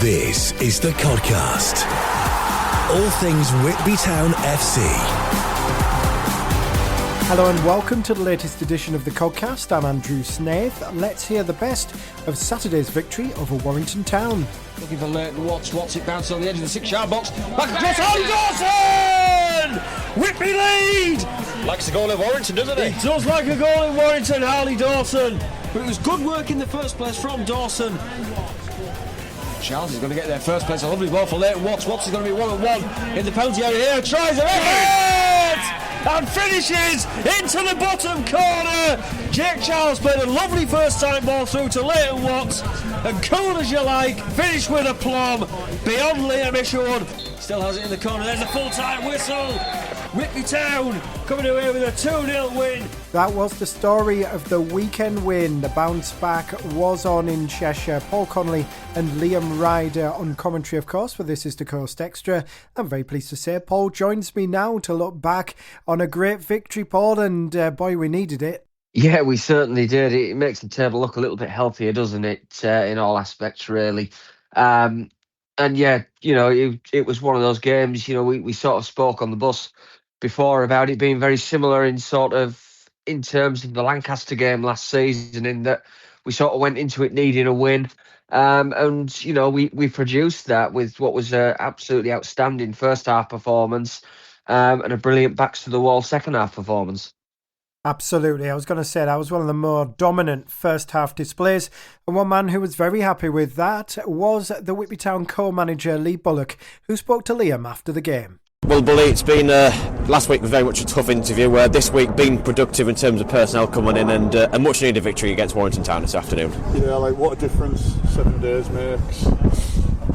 This is the Codcast. All things Whitby Town FC. Hello and welcome to the latest edition of the Codcast. I'm Andrew Snaith. Let's hear the best of Saturday's victory over Warrington Town. Looking for Leighton Watts. It bounced on the edge of the 6-yard box. Back across Harley Dawson! Whitby lead! Likes the goal of Warrington, doesn't he? He does like a goal in Warrington, Harley Dawson. But it was good work in the first place from Dawson. Charles is going to get there first place. A lovely ball for Leighton Watts. Watts is going to be 1-on-1 in the penalty area here. Tries a effort and finishes into the bottom corner. Jake Charles played a lovely first time ball through to Leighton Watts, and cool as you like, finished with a plum beyond Liam Isherwood. Still has it in the corner. There's a full-time whistle. Whitby Town coming away with a 2-0 win. That was the story of the weekend win. The bounce back was on in Cheshire. Paul Connolly and Liam Ryder on commentary, of course, for This Is the Coast Extra. I'm very pleased to say Paul joins me now to look back on a great victory, Paul, and boy, we needed it. Yeah, we certainly did. It makes the table look a little bit healthier, doesn't it, in all aspects, really. And yeah, you know, it was one of those games, you know, we sort of spoke on the bus before about it being very similar in terms of the Lancaster game last season, in that we sort of went into it needing a win. And, you know, we produced that with what was an absolutely outstanding first half performance and a brilliant backs to the wall second half performance. Absolutely. I was going to say that was one of the more dominant first half displays, and one man who was very happy with that was the Whitby Town co-manager Lee Bullock, who spoke to Liam after the game. Well, Bully, it's been last week was very much a tough interview. This week been productive in terms of personnel coming in, and a much needed victory against Warrington Town this afternoon. Yeah, like what a difference 7 days makes.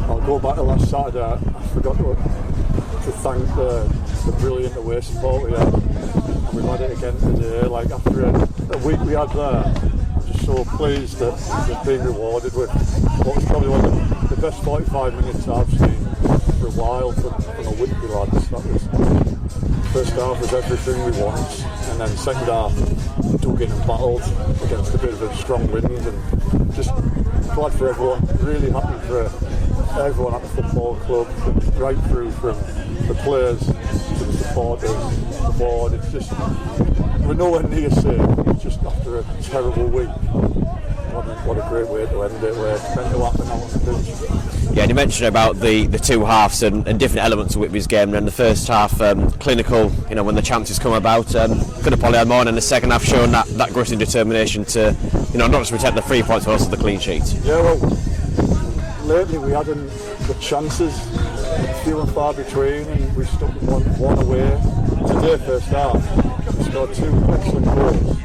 I'll go back to last Saturday. I forgot to thank the brilliant away support we had. And we've had it again today. Like after a week we had there, I'm just so pleased that we've been rewarded with what was probably one of the best 45 minutes I've seen for a while from a Whitby lads. That was, first half was everything we want, and then second half dug in and battled against a bit of a strong wind, and just glad for everyone, really happy for everyone at the football club, right through from the players to the supporters, the board. It's just, we're nowhere near safe. It's just after a terrible week. What a great way to end it, where it's meant to happen out on the pitch. Yeah, and you mentioned about the two halves and different elements of Whitby's game, and the first half clinical, you know, when the chances come about, could have probably had more, and the second half showing that grit and determination to, you know, not just protect the 3 points but also the clean sheet. Yeah, well, lately we hadn't the chances, few and far between, and we stuck one away. Today, first half, we scored 2 excellent goals.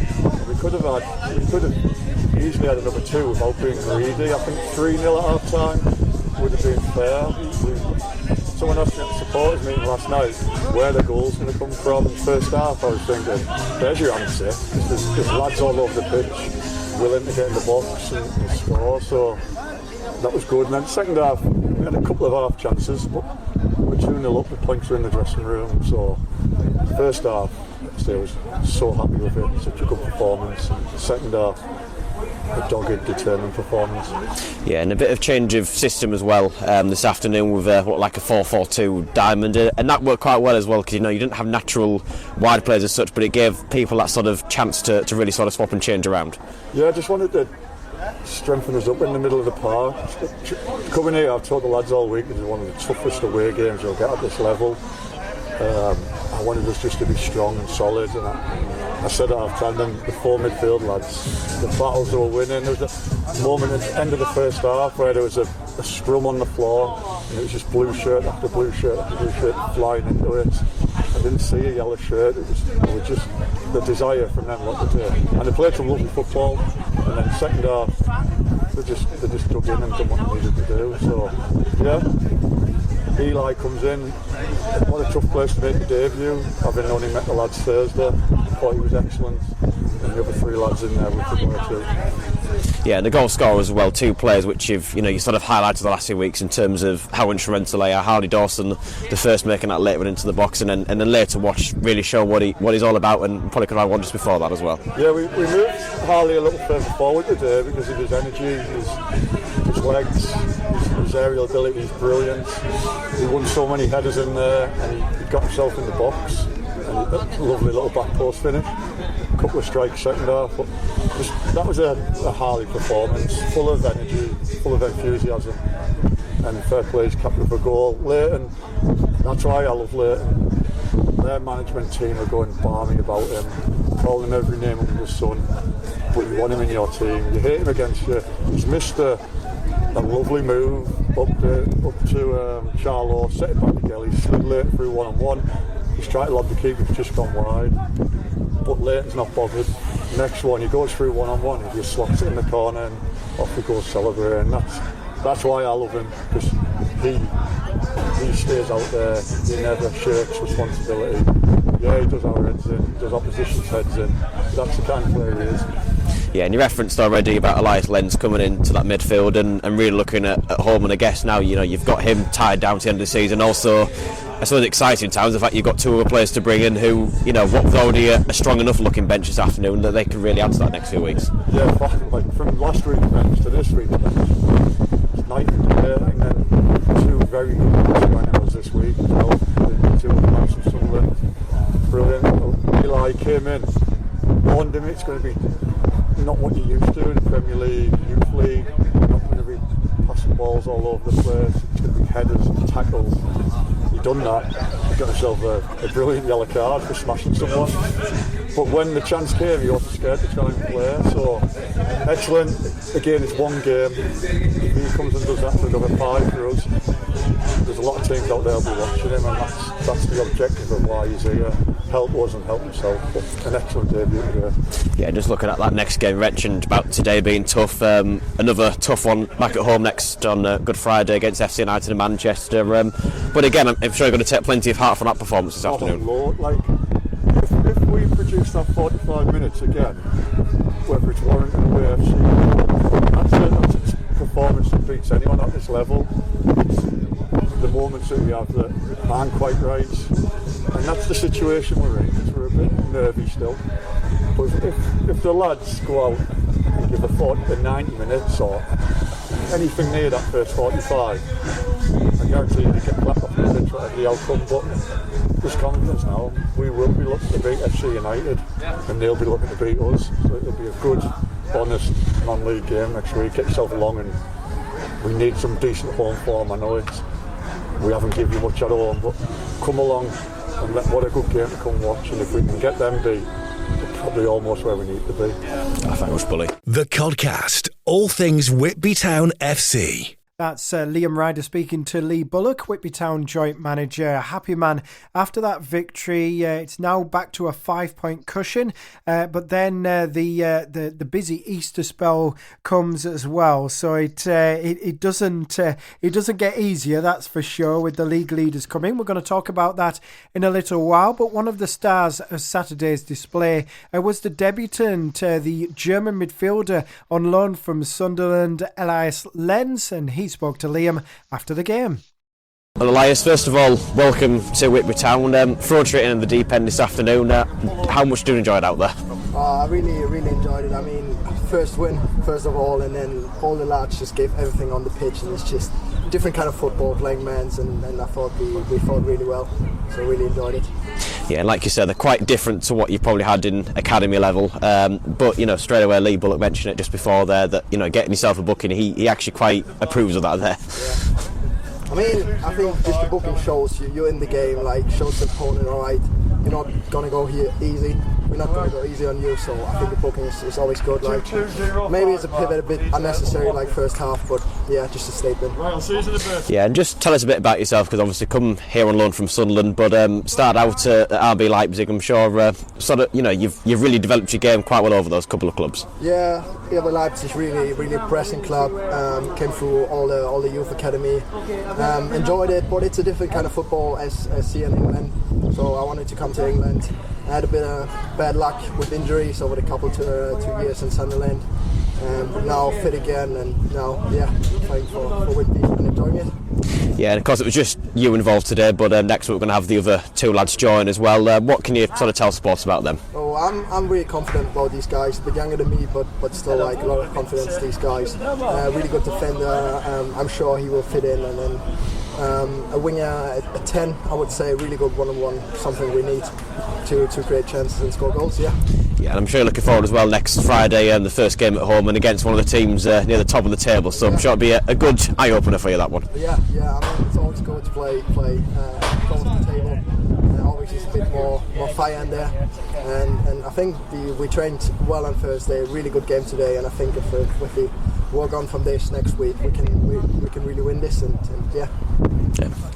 We could have easily had another 2 without being greedy. I think 3-0 at half time would have been fair. Someone asked me at the supporters meeting last night where the goal's going to come from. First half, I was thinking, there's your answer. There's lads all over the pitch willing to get in the box and score. So that was good. And then second half, we had a couple of half chances, but we're 2-0 up. The points were in the dressing room. So first half, I was so happy with it. Such a good performance. Second half, a dogged, determined performance. Yeah, and a bit of change of system as well this afternoon with like a 4-4-2 diamond, and that worked quite well as well, because, you know, you didn't have natural wide players as such, but it gave people that sort of chance to really sort of swap and change around. Yeah, I just wanted to strengthen us up in the middle of the park. Coming here, I've told the lads all week, it's one of the toughest away games you'll get at this level. I wanted us just to be strong and solid, and I said at half time, then the 4 midfield lads, the battles they were winning. There was a moment at the end of the first half where there was a scrum on the floor, and it was just blue shirt after blue shirt after blue shirt flying into it. I didn't see a yellow shirt. It was just the desire from them lot to do. And they played some lovely football, and then second half they just dug in and done what they needed to do. So yeah. Eli comes in, what a tough place to make the debut, having only met the lads Thursday. Thought he was excellent, and the other 3 lads in there we took one or 2. Yeah, and the goal scorer as well, two players which you sort of highlighted the last few weeks in terms of how instrumental they are. Hardy Dawson, the first making that late one into the box, and then later watch really show what he's all about, and probably could have one just before that as well. Yeah, we moved Harley a little further forward today because of his energy, his legs, his aerial ability is brilliant. He won so many headers in there, and he got himself in the box, and a lovely little back post finish. A couple of strikes second half, but that was a Harley performance, full of energy, full of enthusiasm, and fair play, he's captain for a goal. Leighton, that's why I love Leighton. Their management team are going balmy about him, calling him every name under the sun, but you want him in your team, you hate him against you. He's missed a lovely move up to Charlo, set it back to Gelly, slid Leighton through one-on-one. He's tried to lob the keeper, it's just gone wide, but Leighton's not bothered. Next one, he goes through one-on-one, he just slots it in the corner and off he goes celebrating. That's why I love him, because he stays out there, he never shirks responsibility. Yeah, he does our heads in, he does opposition's heads in. That's the kind of player he is. Yeah, and you referenced already about Elias Lenz coming into that midfield and really looking at home, and I guess now you've got him tied down to the end of the season. Also, I suppose exciting times the fact you've got two other players to bring in who, what was already a strong enough looking bench this afternoon, that they can really add to that next few weeks. Yeah, like from last week's bench to this week's bench, it's night and day, and then two very good animals this week as well. The two of them from Sunderland, brilliant. Eli came in, warned him it's going to be not what you're used to in the Premier League, Youth League. Not going to be passing balls all over the place. It's going to be headers and tackles. He done that. He got himself a brilliant yellow card for smashing someone. But when the chance came, he wasn't scared to try and play. So excellent. Again, it's one game. If he comes and does that for another 5 for us, there's a lot of teams out there will be watching him, and that's the objective of why he's here. Help wasn't help himself, but an excellent debut today. Yeah, just looking at that next game, mentioned about today being tough. Another tough one back at home next on Good Friday against FC United in Manchester. But again, I'm sure you're going to take plenty of heart from that performance this afternoon. Lord, if we produce that 45 minutes again, whether it's Warrington away FC, that's a performance that beats anyone at this level. It's the moments that we have that aren't quite right, and that's the situation we're in, because we're a bit nervy still. But if the lads go out and give a 40 to 90 minutes or anything near that first 45, I guarantee you get clapped off the pitch whatever the outcome. But there's confidence now. We will be looking to beat FC United, and they'll be looking to beat us. So it'll be a good, honest non-league game next week. Get yourself along, and we need some decent home form. I know we haven't given you much at home, but come along and what a good game to come watch. And if we can get them beat, we're probably almost where we need to be. Thanks, Bully. The Codcast, all things Whitby Town FC. That's Liam Ryder speaking to Lee Bullock, Whitby Town joint manager. Happy man after that victory. It's now back to a 5-point cushion, but then the busy Easter spell comes as well. So it doesn't get easier, that's for sure, with the league leaders coming. We're going to talk about that in a little while. But one of the stars of Saturday's display was the debutant, the German midfielder on loan from Sunderland, Elias Lenz, and he spoke to Liam after the game. Well, Elias, first of all, welcome to Whitby Town. Thrown straight in the deep end this afternoon. How much do you enjoy it out there? I really enjoyed it. I mean, first win, first of all, and then all the lads just gave everything on the pitch, and it's just different kind of football, playing men's, and I thought we fought really well, so really enjoyed it. Yeah, like you said, they're quite different to what you probably had in academy level, but straight away Lee Bullock mentioned it just before there that getting yourself a booking, he actually quite approves of that there. Yeah. I mean, I think just the booking shows you're in the game, shows the opponent, alright, you're not going to go here easy, we're not going to go easy on you, so I think the booking is always good. Maybe it's a bit unnecessary, first half, but yeah, just a statement. Yeah, and just tell us a bit about yourself, because obviously come here on loan from Sunderland, but started out at RB Leipzig. I'm sure you've really developed your game quite well over those couple of clubs. Yeah, RB Leipzig really a pressing club. Came through all the youth academy. Enjoyed it, but it's a different kind of football as here in England. So I wanted to come to England. I had a bit of bad luck with injuries over the couple 2 years in Sunderland. but now fit again, and now playing for Whitby and enjoying it. Yeah, and of course it was just you involved today, but next week we're going to have the other two lads join as well. What can you sort of tell supporters about them? Oh, I'm really confident about these guys. A bit younger than me, but still like a lot of confidence. These guys, really good defender. I'm sure he will fit in, and then a winger at 10, I would say, really good one-on-one. Something we need to create chances and score goals. Yeah, and I'm sure you're looking forward as well next Friday and the first game at home and against one of the teams near the top of the table. So I'm sure it'll be a good eye opener for you, that one. Yeah. I mean, it's always good to play close to the table. Always just a bit more fire in there, and I think we trained well on Thursday. Really good game today, and I think if we work on from this next week, we can really win this. And yeah.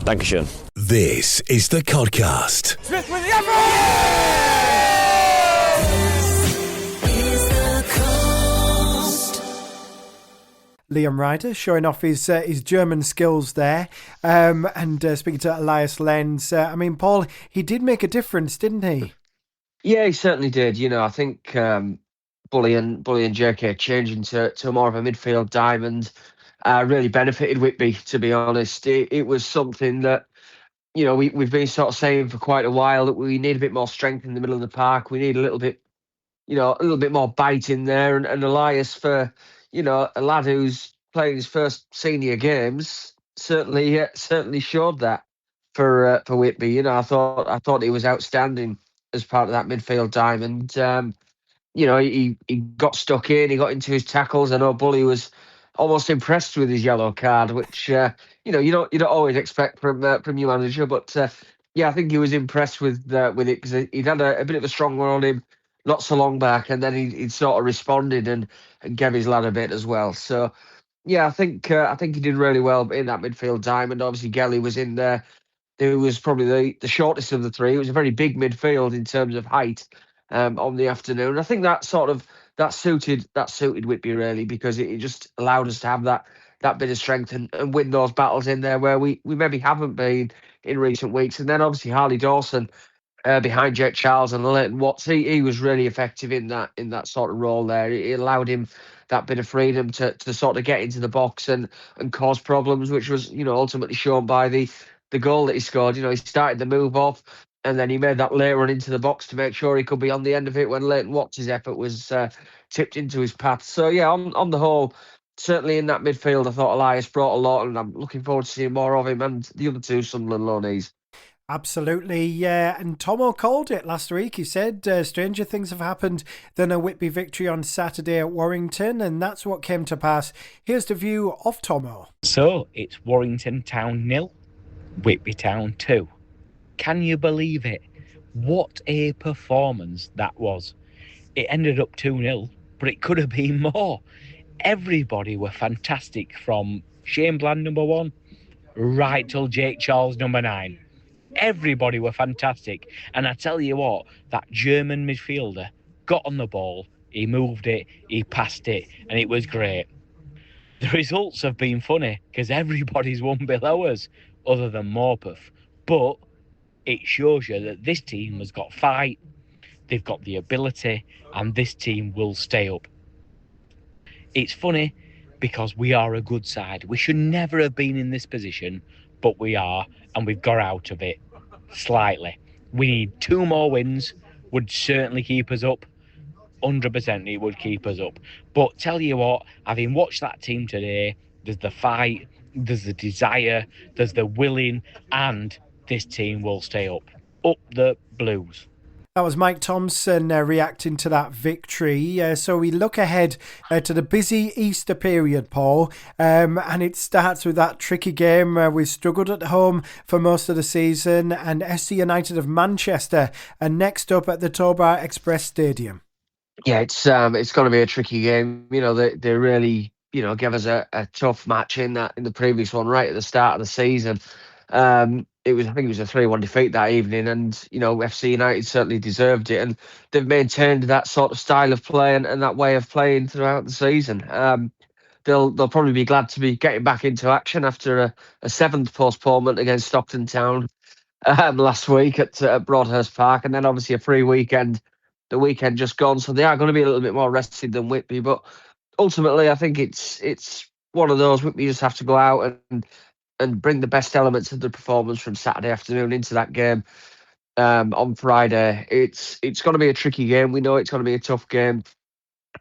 Thank you, Sean. This is the Codcast. Smith with the effort! Liam Ryder showing off his German skills there, and speaking to Elias Lenz. I mean, Paul, he did make a difference, didn't he? Yeah, he certainly did. I think Bully and JK changing to more of a midfield diamond really benefited Whitby, to be honest. It was something that, we've been sort of saying for quite a while, that we need a bit more strength in the middle of the park. We need a little bit more bite in there. And Elias, for, a lad who's playing his first senior games, certainly showed that for Whitby. I thought he was outstanding as part of that midfield diamond. He got stuck in, he got into his tackles. I know Bully was almost impressed with his yellow card, which you don't always expect from your manager. But I think he was impressed with it, because he'd had a bit of a strong one on him not so long back, and then he'd sort of responded and gave his lad a bit as well. So I think he did really well in that midfield diamond. Obviously, Gelly was in there, who was probably the shortest of the three. It was a very big midfield in terms of height on the afternoon. I think that suited Whitby really, because it just allowed us to have that bit of strength and win those battles in there where we maybe haven't been in recent weeks. And then obviously Harley Dawson behind Jake Charles and Leighton Watts, he was really effective in that sort of role there. It allowed him that bit of freedom to sort of get into the box and cause problems, which was ultimately shown by the goal that he scored. He started the move off, and then he made that late run into the box to make sure he could be on the end of it when Leighton Watts' effort was tipped into his path. So on the whole, certainly in that midfield, I thought Elias brought a lot, and I'm looking forward to seeing more of him and the other two Sunderland loanees. Absolutely, yeah. And Thommo called it last week. He said stranger things have happened than a Whitby victory on Saturday at Warrington, and that's what came to pass. Here's the view of Thommo. So it's Warrington Town 0, Whitby Town 2. Can you believe it? What a performance that was. It ended up 2-0, but it could have been more. Everybody were fantastic, from Shane Bland, number 1, right till Jake Charles, number 9. Everybody were fantastic. And I tell you what, that German midfielder got on the ball, he moved it, he passed it, and it was great. The results have been funny, because everybody's won below us, other than Morpeth. But it shows you that this team has got fight, they've got the ability, and this team will stay up. It's funny, because we are a good side. We should never have been in this position, but we are, and we've got out of it slightly. We need 2 more wins, would certainly keep us up. 100% it would keep us up. But tell you what, having watched that team today, there's the fight, there's the desire, there's the willing, and this team will stay up. Up the Blues. That was Mike Thompson reacting to that victory. So we look ahead to the busy Easter period, Paul, and it starts with that tricky game. We've struggled at home for most of the season, and SC United of Manchester are next up at the Tobar Express Stadium. Yeah, it's going to be a tricky game. They really gave us a tough match in the previous one right at the start of the season. I think it was a 3-1 defeat that evening, and FC United certainly deserved it, and they've maintained that sort of style of play and that way of playing throughout the season. They'll probably be glad to be getting back into action after a 7th postponement against Stockton Town last week at Broadhurst Park, and then obviously a free weekend, the weekend just gone, so they are going to be a little bit more rested than Whitby. But ultimately, I think it's one of those we just have to go out and bring the best elements of the performance from Saturday afternoon into that game on Friday. It's going to be a tricky game. We know it's going to be a tough game.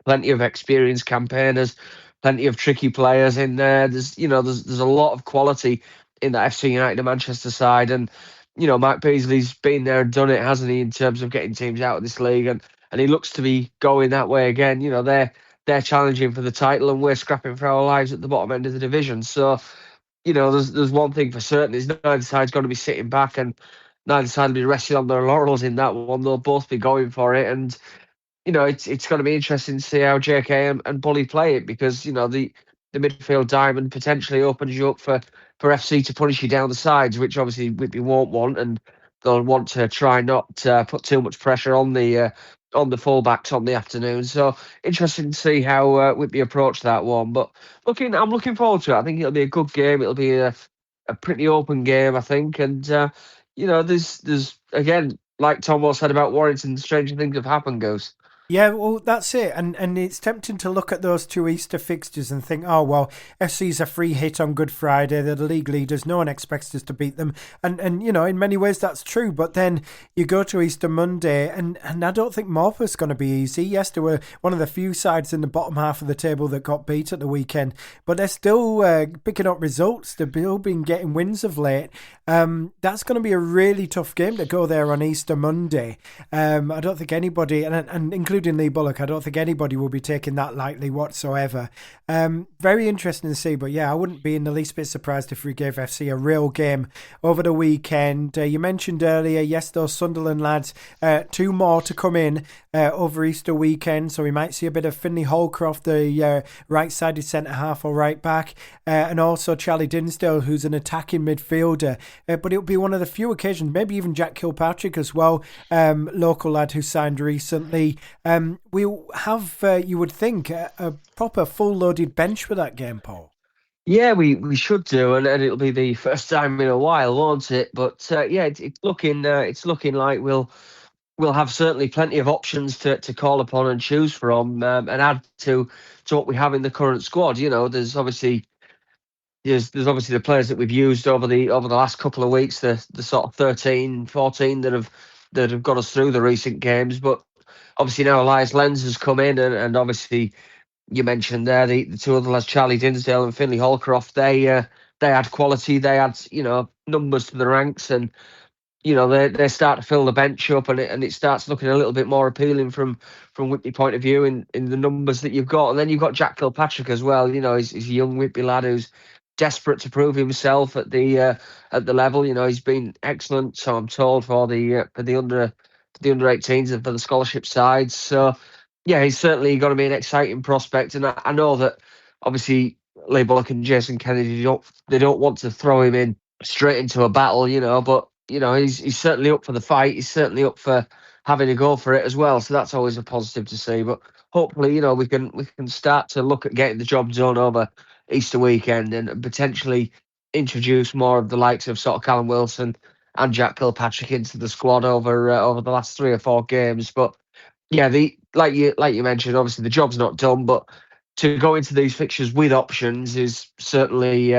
Plenty of experienced campaigners, plenty of tricky players in there. There's a lot of quality in that FC United and Manchester side, and Mike Beasley's been there and done it, hasn't he, in terms of getting teams out of this league, and he looks to be going that way again. They're challenging for the title, and we're scrapping for our lives at the bottom end of the division. So, there's one thing for certain: is neither side's going to be sitting back, and neither side will be resting on their laurels in that one. They'll both be going for it, and it's going to be interesting to see how JK and Bully play it, because the midfield diamond potentially opens you up for FC to punish you down the sides, which obviously Whitby won't want, and they'll want to try not to put too much pressure on the fullbacks on the afternoon. So interesting to see how Whitby approach that one. But I'm looking forward to it. I think it'll be a good game. It'll be a pretty open game, I think, and there's again, like Thommo said about Warrington, stranger things have happened, Goose. Yeah, well, that's it. And it's tempting to look at those two Easter fixtures and think, oh, well, FC's a free hit on Good Friday. They're the league leaders. No one expects us to beat them. And in many ways that's true. But then you go to Easter Monday, and I don't think Morpeth's going to be easy. Yes, they were one of the few sides in the bottom half of the table that got beat at the weekend. But they're still picking up results. They've still been getting wins of late. That's going to be a really tough game to go there on Easter Monday. I don't think anybody, and including Lee Bullock, I don't think anybody will be taking that lightly whatsoever. Very interesting to see, but yeah, I wouldn't be in the least bit surprised if we gave FC a real game over the weekend. You mentioned earlier, yes, those Sunderland lads, 2 more to come in over Easter weekend, so we might see a bit of Finlay Holcroft, the right-sided centre-half or right-back, and also Charlie Dinsdale, who's an attacking midfielder, but it'll be one of the few occasions, maybe even Jack Kilpatrick as well, local lad who signed recently. We'll have, you would think, a proper full-loaded bench for that game, Paul. Yeah, we should do, and it'll be the first time in a while, won't it? But yeah, it's looking like we'll have certainly plenty of options to call upon and choose from, and add to what we have in the current squad. There's obviously the players that we've used over the last couple of weeks, the sort of 13, 14 that have got us through the recent games, but obviously now Elias Lenz has come in, and obviously you mentioned there the two other lads, Charlie Dinsdale and Finlay Holcroft. They add quality, they add numbers to the ranks, and they start to fill the bench up, and it starts looking a little bit more appealing from Whitby point of view in the numbers that you've got. And then you've got Jack Kilpatrick as well. He's a young Whitby lad who's desperate to prove himself at the level. He's been excellent, so I'm told, for the under 18s and for the scholarship side. So yeah, he's certainly going to be an exciting prospect, and I know that obviously Lee Bullock and Jason Kennedy don't want to throw him in straight into a battle, but he's certainly up for the fight. He's certainly up for having a go for it as well. So that's always a positive to see. But hopefully, we can start to look at getting the job done over Easter weekend, and potentially introduce more of the likes of sort of Callum Wilson and Jack Kilpatrick into the squad over the last 3 or 4 games. But yeah, like you mentioned, obviously the job's not done, but to go into these fixtures with options is certainly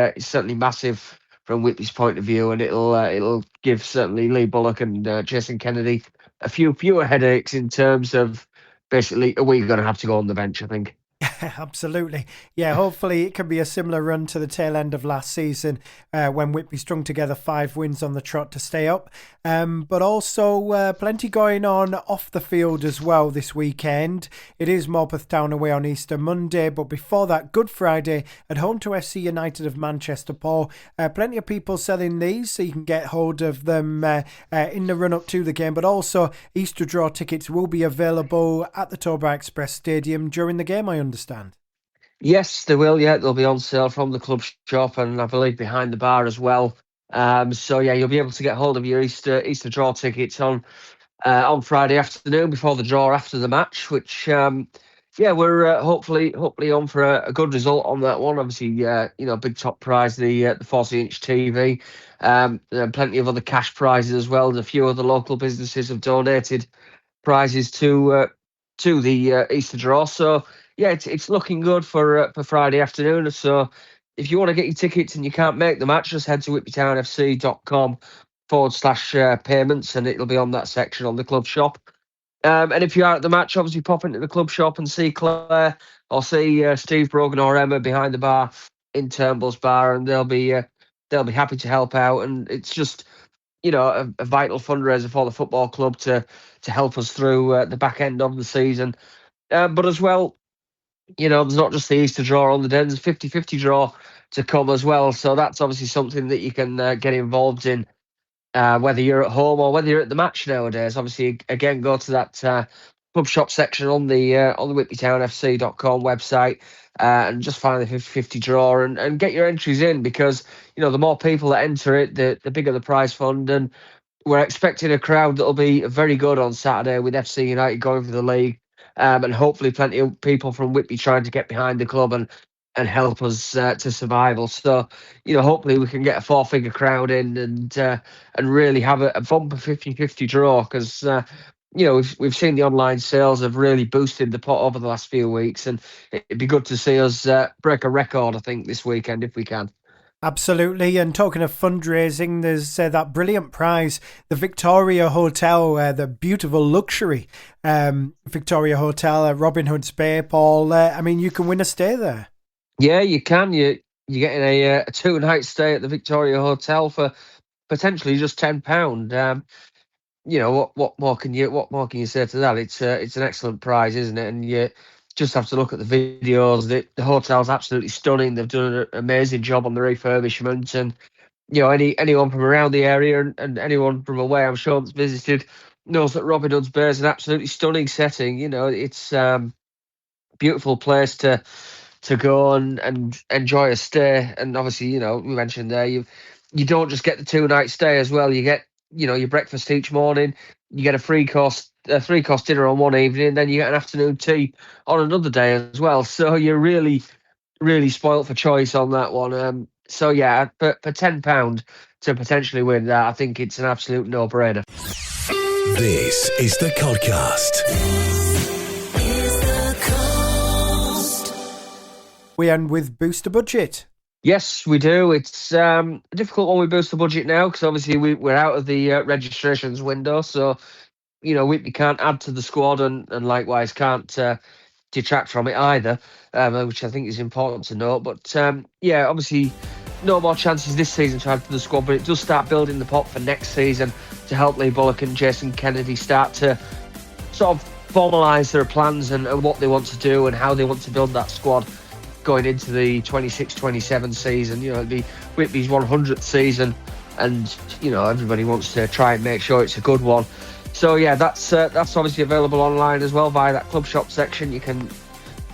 massive from Whitby's point of view, and it'll give certainly Lee Bullock and Jason Kennedy a few fewer headaches in terms of basically, are we going to have to go on the bench, I think. Absolutely. Yeah, hopefully it can be a similar run to the tail end of last season when Whitby strung together 5 wins on the trot to stay up. But also plenty going on off the field as well this weekend. It is Morpeth Town away on Easter Monday, but before that, Good Friday at home to FC United of Manchester, Paul. Plenty of people selling these, so you can get hold of them in the run-up to the game. But also, Easter draw tickets will be available at the Tobar Express Stadium during the game, I understand. Yes, they will. Yeah, they'll be on sale from the club shop, and I believe behind the bar as well. So yeah, you'll be able to get hold of your Easter draw tickets on Friday afternoon before the draw after the match. Which we're hopefully on for a good result on that one. Obviously, big top prize, the 40-inch TV. There are plenty of other cash prizes as well. And a few other local businesses have donated prizes to the Easter draw. So yeah, it's looking good for Friday afternoon. So if you want to get your tickets and you can't make the match, just head to whitbytownfc.com/payments, and it'll be on that section on the club shop. And if you are at the match, obviously pop into the club shop and see Claire or see Steve Brogan or Emma behind the bar in Turnbull's Bar, and they'll be happy to help out. And it's just, you know, a vital fundraiser for the football club to help us through the back end of the season. But as well, you know, there's not just the Easter draw on the day, there's a 50-50 draw to come as well. So that's obviously something that you can get involved in, whether you're at home or whether you're at the match nowadays. Obviously, again, go to that club shop section on the whitbytownfc.com website and just find the 50-50 draw and get your entries in, because, you know, the more people that enter it, the bigger the prize fund. And we're expecting a crowd that'll be very good on Saturday with FC United going for the league, and hopefully plenty of people from Whitby trying to get behind the club and help us to survival. So, you know, hopefully we can get a 4-figure crowd in and really have a bumper 50-50 draw, because you know, we've seen the online sales have really boosted the pot over the last few weeks, and it'd be good to see us break a record, I think, this weekend if we can. Absolutely. And talking of fundraising, there's that brilliant prize, the Victoria Hotel, the beautiful luxury Victoria Hotel at Robin Hood's Bay, Paul. I mean, you can win a stay there. Yeah, you can. You're getting a 2-night stay at the Victoria Hotel for potentially just £10. You know, what more can you say to that? It's an excellent prize, isn't it? And you just have to look at the videos. The hotel's absolutely stunning. They've done an amazing job on the refurbishment, and you know, anyone from around the area and anyone from away, I'm sure, that's visited knows that Robin Hood's Bay is an absolutely stunning setting. You know, it's beautiful place to go and enjoy a stay. And obviously, you know, we mentioned there, you don't just get the 2-night stay as well. You get, you know, your breakfast each morning. You get a three-course dinner on one evening, and then you get an afternoon tea on another day as well. So you're really, really spoilt for choice on that one. So yeah, for £10 to potentially win that, I think it's an absolute no-brainer. This is the Codcast. We end with Booster Budget. Yes, we do. It's a difficult one with Booster Budget now, because obviously we're out of the registrations window. So, you know, we can't add to the squad and likewise can't detract from it either, which I think is important to note. But yeah, obviously no more chances this season to add to the squad, but it does start building the pot for next season to help Lee Bullock and Jason Kennedy start to sort of formalise their plans and what they want to do and how they want to build that squad going into the 26-27 season. You know, it'll be Whitby's 100th season, and you know, everybody wants to try and make sure it's a good one. So yeah, that's obviously available online as well via that club shop section. You can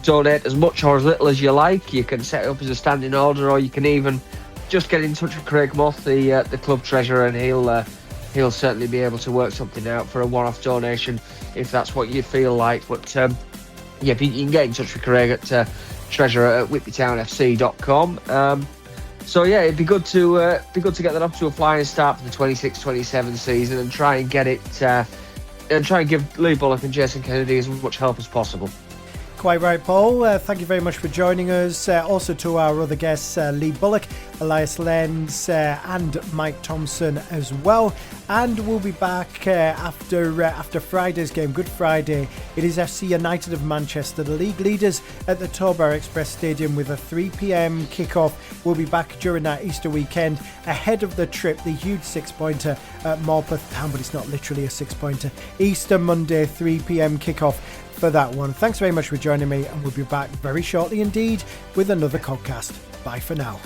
donate as much or as little as you like. You can set it up as a standing order, or you can even just get in touch with Craig Moth, the club treasurer, and he'll certainly be able to work something out for a one-off donation if that's what you feel like. But yeah, you can get in touch with Craig at treasurer at whitbytownfc.com. So yeah, it'd be good to get that up to a flying start for the 26-27 season and try and get it and try and give Lee Bullock and Jason Kennedy as much help as possible. Quite right, Paul. Thank you very much for joining us. Also to our other guests, Lee Bullock, Elias Lenz, and Mike Thompson as well. And we'll be back after Friday's game, Good Friday. It is FC United of Manchester, the league leaders, at the Tobar Express Stadium with a 3 p.m. kickoff. We'll be back during that Easter weekend ahead of the trip, the huge 6-pointer at Morpeth Town, but it's not literally a 6-pointer. Easter Monday, 3 p.m. kickoff for that one. Thanks very much for joining me, and we'll be back very shortly indeed with another Codcast. Bye for now.